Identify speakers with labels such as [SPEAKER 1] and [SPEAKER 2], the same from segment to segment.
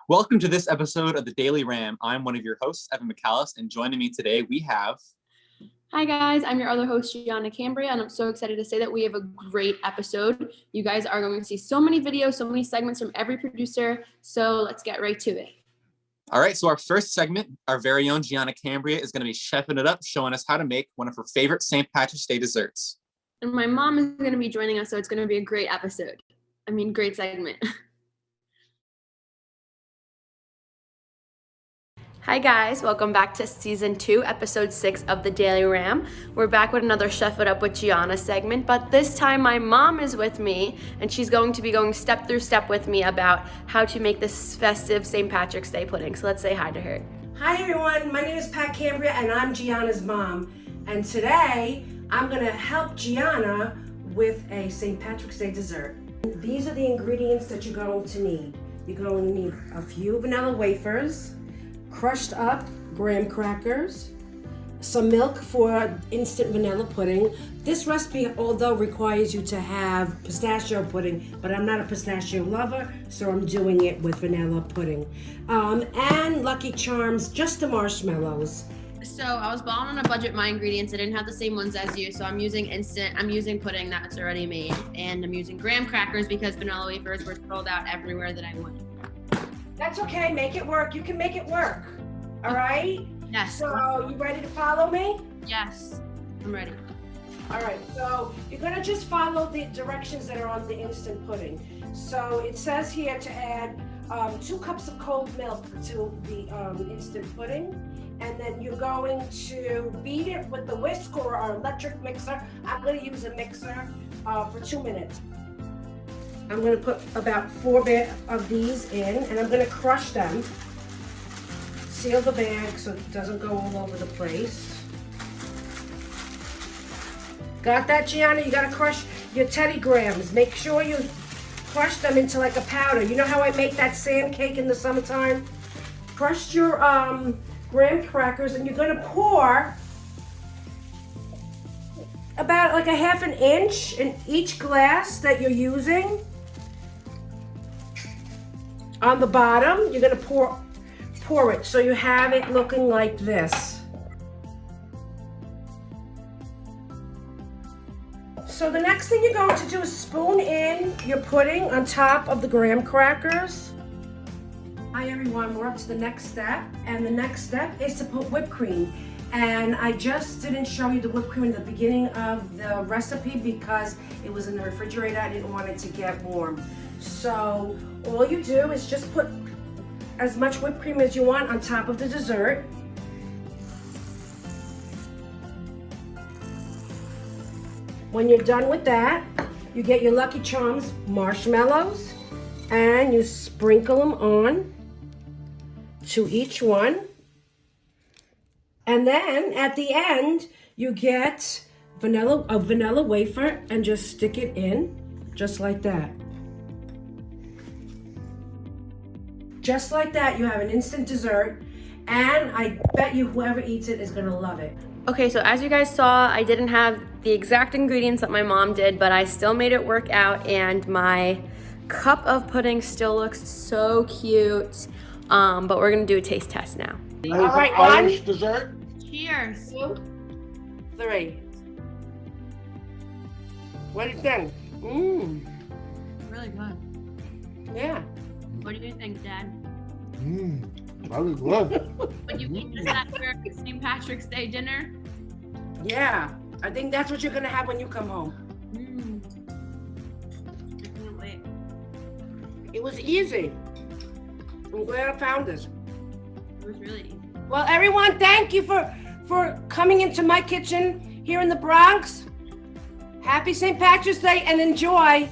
[SPEAKER 1] Welcome to this episode of the Daily Ram. I'm one of your hosts, Evan McCallis, and joining me today we have...
[SPEAKER 2] Hi guys, I'm your other host, Gianna Cambria, and I'm so excited to say that we have a great episode. You guys are going to see so many videos, so many segments from every producer, so let's get right to it.
[SPEAKER 1] All right, so our first segment, our very own Gianna Cambria is going to be chefing it up, showing us how to make one of her favorite St. Patrick's Day desserts.
[SPEAKER 2] And my mom is going to be joining us, so it's going to be a great episode. Great segment. Hi guys, welcome back to season 2, episode 6 of the Daily Ram. We're back with another Chef It Up with Gianna segment, but this time my mom is with me and she's going to be going step through step with me about how to make this festive St. Patrick's Day pudding. So let's say hi to her.
[SPEAKER 3] Hi everyone, my name is Pat Cambria and I'm Gianna's mom. And today I'm gonna help Gianna with a St. Patrick's Day dessert. These are the ingredients that you're going to need. You're going to need a few vanilla wafers, crushed up graham crackers, some milk for instant vanilla pudding. This recipe, although requires you to have pistachio pudding, but I'm not a pistachio lover, so I'm doing it with vanilla pudding. And Lucky Charms, just the marshmallows.
[SPEAKER 2] So I was balling on a budget. My ingredients, I didn't have the same ones as you, so I'm using pudding that's already made, and I'm using graham crackers because vanilla wafers were sold out everywhere that I went.
[SPEAKER 3] That's okay, make it work. You can make it work, all right?
[SPEAKER 2] Yes.
[SPEAKER 3] So you ready to follow me?
[SPEAKER 2] Yes, I'm ready.
[SPEAKER 3] All right, so you're gonna just follow the directions that are on the instant pudding. So it says here to add 2 cups of cold milk to the instant pudding. And then you're going to beat it with the whisk or our electric mixer. I'm gonna use a mixer for 2 minutes. I'm going to put about 4 of these in, and I'm going to crush them. Seal the bag so it doesn't go all over the place. Got that, Gianna? You got to crush your Teddy Grahams. Make sure you crush them into like a powder. You know how I make that sand cake in the summertime? Crush your graham crackers, and you're going to pour about like a 1/2 inch in each glass that you're using. On the bottom, you're gonna pour it so you have it looking like this. So the next thing you're going to do is spoon in your pudding on top of the graham crackers. Hi everyone, we're up to the next step, and the next step is to put whipped cream. And I just didn't show you the whipped cream in the beginning of the recipe because it was in the refrigerator. I didn't want it to get warm. So all you do is just put as much whipped cream as you want on top of the dessert. When you're done with that, you get your Lucky Charms marshmallows and you sprinkle them on to each one. And then at the end, you get a vanilla wafer and just stick it in, just like that. Just like that, you have an instant dessert, and I bet you whoever eats it is gonna love it.
[SPEAKER 2] Okay, so as you guys saw, I didn't have the exact ingredients that my mom did, but I still made it work out, and my cup of pudding still looks so cute. But we're gonna do a taste test now.
[SPEAKER 3] All right,
[SPEAKER 4] Irish dessert.
[SPEAKER 2] Cheers.
[SPEAKER 3] 2, 3. What do you think?
[SPEAKER 2] Really good.
[SPEAKER 3] Yeah.
[SPEAKER 2] What do you think, Dad?
[SPEAKER 4] Very good.
[SPEAKER 2] Would you eat this at your St. Patrick's Day dinner?
[SPEAKER 3] Yeah, I think that's what you're gonna have when you come home.
[SPEAKER 2] I can't wait.
[SPEAKER 3] It was easy. I'm glad I found this.
[SPEAKER 2] It was really easy.
[SPEAKER 3] Well, everyone, thank you for coming into my kitchen here in the Bronx. Happy St. Patrick's Day and enjoy.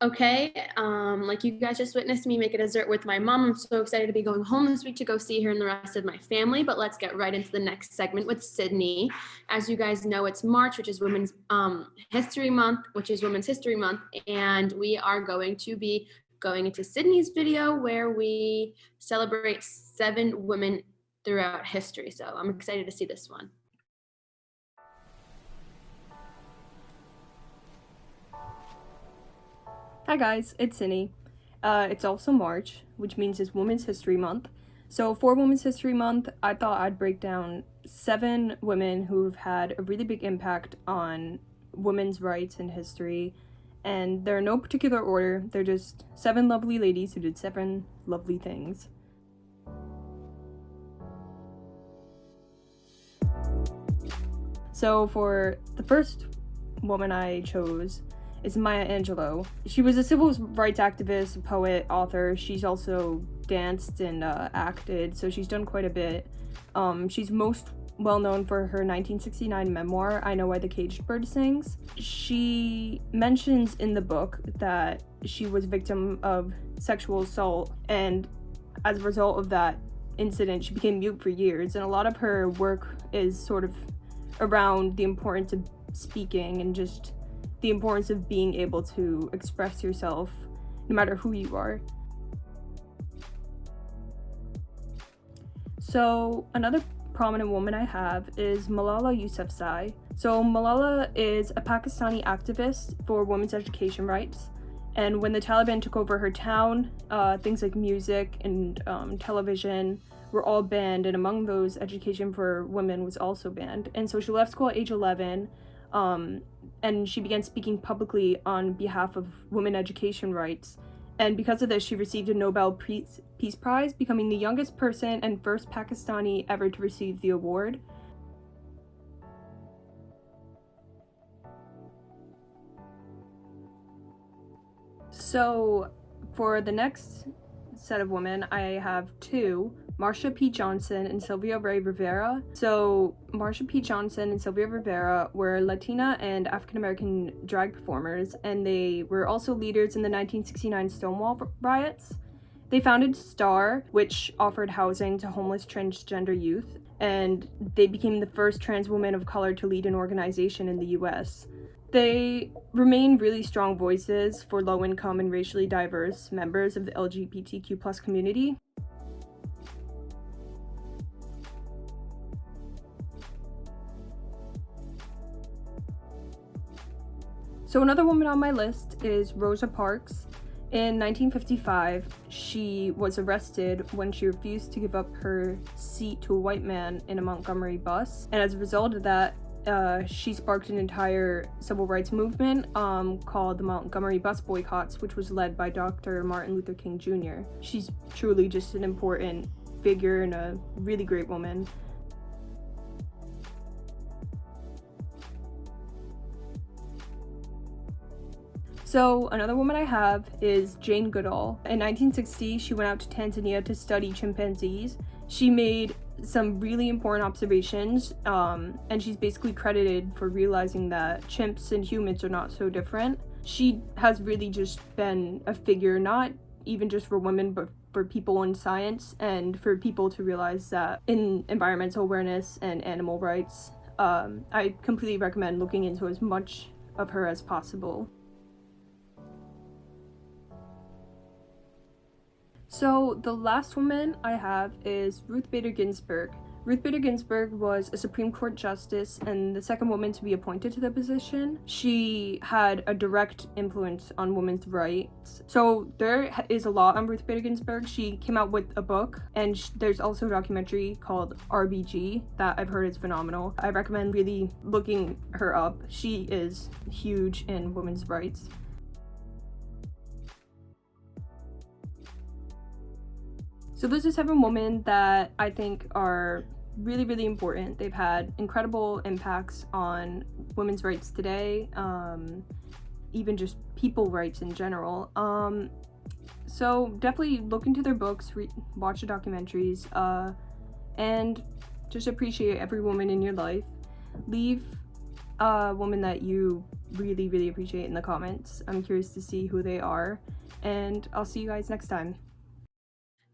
[SPEAKER 2] Okay, like you guys just witnessed me make a dessert with my mom. I'm so excited to be going home this week to go see her and the rest of my family, but let's get right into the next segment with Sydney. As you guys know, it's March, which is Women's History Month, and we are going to be going into Sydney's video where we celebrate 7 women throughout history. So I'm excited to see this one.
[SPEAKER 5] Hi guys, it's Sydney. It's also March, which means it's Women's History Month. So for Women's History Month, I thought I'd break down 7 women who've had a really big impact on women's rights in history. And they're in no particular order, they're just 7 lovely ladies who did 7 lovely things. So for the first woman I chose is Maya Angelou. She was a civil rights activist, poet, author. She's also danced and acted, so she's done quite a bit. She's most well known for her 1969 memoir, I Know Why the Caged Bird Sings. She mentions in the book that she was a victim of sexual assault, and as a result of that incident, she became mute for years, and a lot of her work is sort of around the importance of speaking and just the importance of being able to express yourself no matter who you are. So another prominent woman I have is Malala Yousafzai. So Malala is a Pakistani activist for women's education rights, and when the Taliban took over her town, things like music and television were all banned, and among those, education for women was also banned. And so she left school at age 11, and she began speaking publicly on behalf of women education rights. And because of this, she received a Nobel Peace Prize, becoming the youngest person and first Pakistani ever to receive the award. So for the next set of women, I have 2, Marcia P. Johnson and Sylvia Rivera. So Marcia P. Johnson and Sylvia Rivera were Latina and African-American drag performers, and they were also leaders in the 1969 Stonewall riots. They founded STAR, which offered housing to homeless transgender youth, and they became the first trans woman of color to lead an organization in the US. They remain really strong voices for low-income and racially diverse members of the LGBTQ+ community. So another woman on my list is Rosa Parks. In 1955, she was arrested when she refused to give up her seat to a white man in a Montgomery bus. And as a result of that, she sparked an entire civil rights movement called the Montgomery Bus Boycotts, which was led by Dr. Martin Luther King Jr. She's truly just an important figure and a really great woman. So another woman I have is Jane Goodall. In 1960, she went out to Tanzania to study chimpanzees. She made some really important observations, and she's basically credited for realizing that chimps and humans are not so different. She has really just been a figure, not even just for women, but for people in science, and for people to realize that in environmental awareness and animal rights, I completely recommend looking into as much of her as possible. So the last woman I have is Ruth Bader Ginsburg. Ruth Bader Ginsburg was a Supreme Court justice and the second woman to be appointed to the position. She had a direct influence on women's rights. So there is a lot on Ruth Bader Ginsburg. She came out with a book, and there's also a documentary called RBG that I've heard is phenomenal. I recommend really looking her up. She is huge in women's rights. So those are 7 women that I think are really, really important. They've had incredible impacts on women's rights today, even just people rights in general. So definitely look into their books, watch the documentaries, and just appreciate every woman in your life. Leave a woman that you really, really appreciate in the comments. I'm curious to see who they are, and I'll see you guys next time.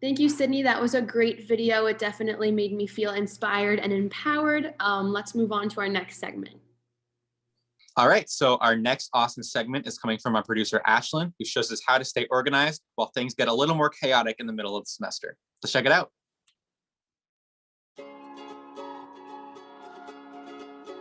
[SPEAKER 2] Thank you, Sydney. That was a great video. It definitely made me feel inspired and empowered. Let's move on to our next segment.
[SPEAKER 1] All right, so our next awesome segment is coming from our producer, Ashlyn, who shows us how to stay organized while things get a little more chaotic in the middle of the semester. Let's check it out.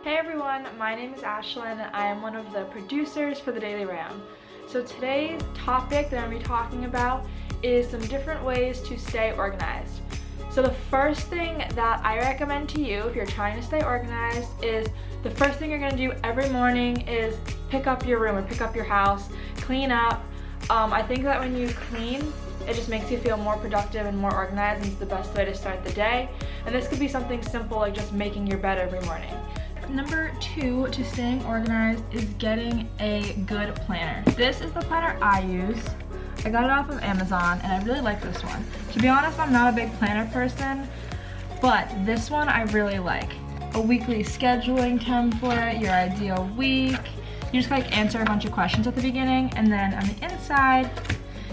[SPEAKER 6] Hey everyone, my name is Ashlyn. I am one of the producers for the Daily Ram. So today's topic that I'm going to be talking about is some different ways to stay organized. So the first thing that I recommend to you if you're trying to stay organized is the first thing you're going to do every morning is pick up your room or pick up your house, clean up. I think that when you clean, it just makes you feel more productive and more organized, and it's the best way to start the day. And this could be something simple like just making your bed every morning. Number 2 to staying organized is getting a good planner. This is the planner I use. I got it off of Amazon and I really like this one. To be honest, I'm not a big planner person, but this one I really like. A weekly scheduling template, your ideal week. You just like answer a bunch of questions at the beginning, and then on the inside,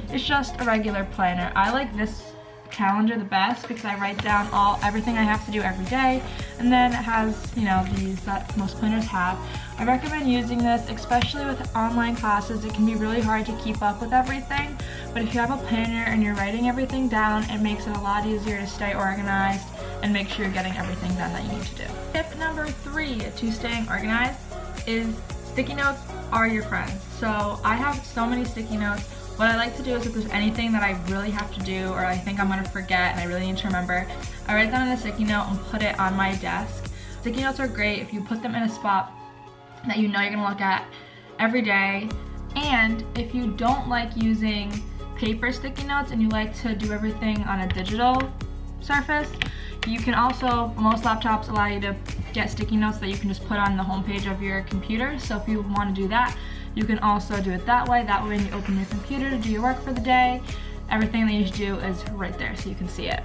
[SPEAKER 6] it's just a regular planner. I like this calendar the best because I write down everything I have to do every day, and then it has, these that most planners have. I recommend using this, especially with online classes. It can be really hard to keep up with everything, but if you have a planner and you're writing everything down, it makes it a lot easier to stay organized and make sure you're getting everything done that you need to do. Tip number 3 to staying organized is sticky notes are your friends. So I have so many sticky notes. What I like to do is if there's anything that I really have to do or I think I'm gonna forget and I really need to remember, I write down in a sticky note and put it on my desk. Sticky notes are great if you put them in a spot that you know you're gonna look at every day. And if you don't like using paper sticky notes and you like to do everything on a digital surface, you can also, most laptops allow you to get sticky notes that you can just put on the home page of your computer. So if you want to do that, you can also do it that way. That way when you open your computer to do your work for the day, everything that you should do is right there so you can see it.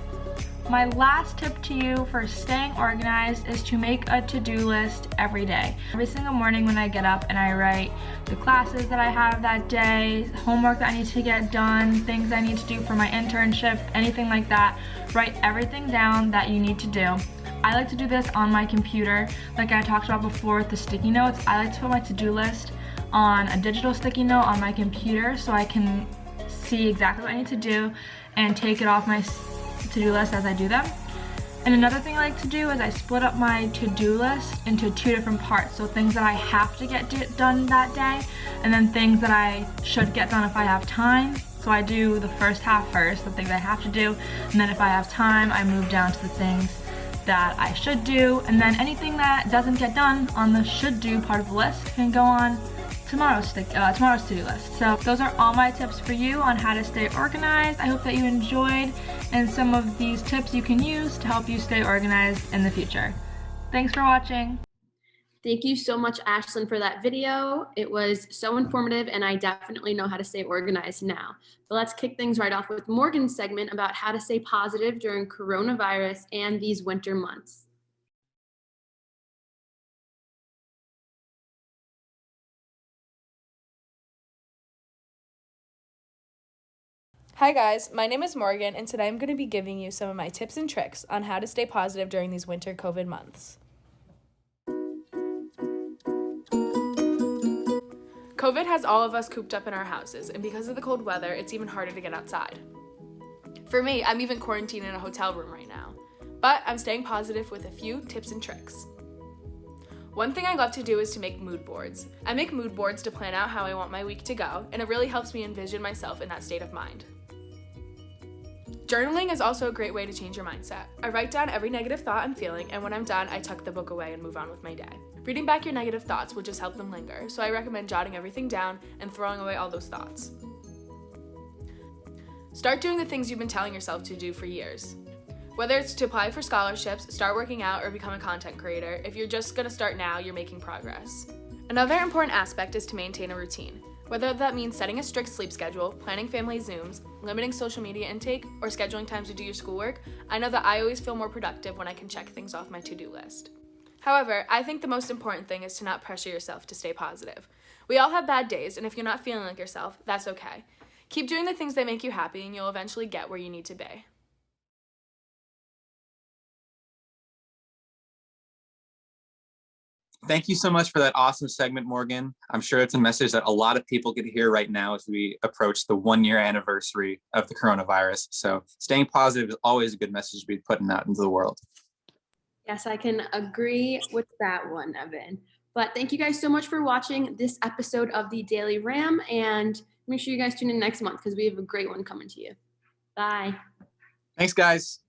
[SPEAKER 6] My last tip to you for staying organized is to make a to-do list every day. Every single morning when I get up and I write the classes that I have that day, homework that I need to get done, things I need to do for my internship, anything like that, write everything down that you need to do. I like to do this on my computer. Like I talked about before with the sticky notes, I like to put my to-do list on a digital sticky note on my computer so I can see exactly what I need to do and take it off my to-do list as I do them. And another thing I like to do is I split up my to-do list into 2 different parts. So things that I have to get done that day, and then things that I should get done if I have time. So I do the first half first, the things I have to do, and then if I have time, I move down to the things that I should do, and then anything that doesn't get done on the should do part of the list can go on tomorrow's to-do list. So those are all my tips for you on how to stay organized. I hope that you enjoyed, and some of these tips you can use to help you stay organized in the future. Thanks for watching.
[SPEAKER 2] Thank you so much, Ashlyn, for that video. It was so informative, and I definitely know how to stay organized now. But let's kick things right off with Morgan's segment about how to stay positive during coronavirus and these winter months.
[SPEAKER 7] Hi guys, my name is Morgan, and today I'm going to be giving you some of my tips and tricks on how to stay positive during these winter COVID months. COVID has all of us cooped up in our houses, and because of the cold weather, it's even harder to get outside. For me, I'm even quarantined in a hotel room right now, but I'm staying positive with a few tips and tricks. One thing I love to do is to make mood boards. I make mood boards to plan out how I want my week to go, and it really helps me envision myself in that state of mind. Journaling is also a great way to change your mindset. I write down every negative thought I'm feeling, and when I'm done, I tuck the book away and move on with my day. Reading back your negative thoughts will just help them linger, so I recommend jotting everything down and throwing away all those thoughts. Start doing the things you've been telling yourself to do for years. Whether it's to apply for scholarships, start working out, or become a content creator, if you're just gonna start now, you're making progress. Another important aspect is to maintain a routine. Whether that means setting a strict sleep schedule, planning family Zooms, limiting social media intake, or scheduling times to do your schoolwork, I know that I always feel more productive when I can check things off my to-do list. However, I think the most important thing is to not pressure yourself to stay positive. We all have bad days, and if you're not feeling like yourself, that's okay. Keep doing the things that make you happy, and you'll eventually get where you need to be.
[SPEAKER 1] Thank you so much for that awesome segment, Morgan. I'm sure it's a message that a lot of people get to hear right now as we approach the 1-year anniversary of the coronavirus. So staying positive is always a good message to be putting out into the world.
[SPEAKER 2] Yes, I can agree with that one, Evan. But thank you guys so much for watching this episode of the Daily Ram, and make sure you guys tune in next month because we have a great one coming to you. Bye.
[SPEAKER 1] Thanks, guys.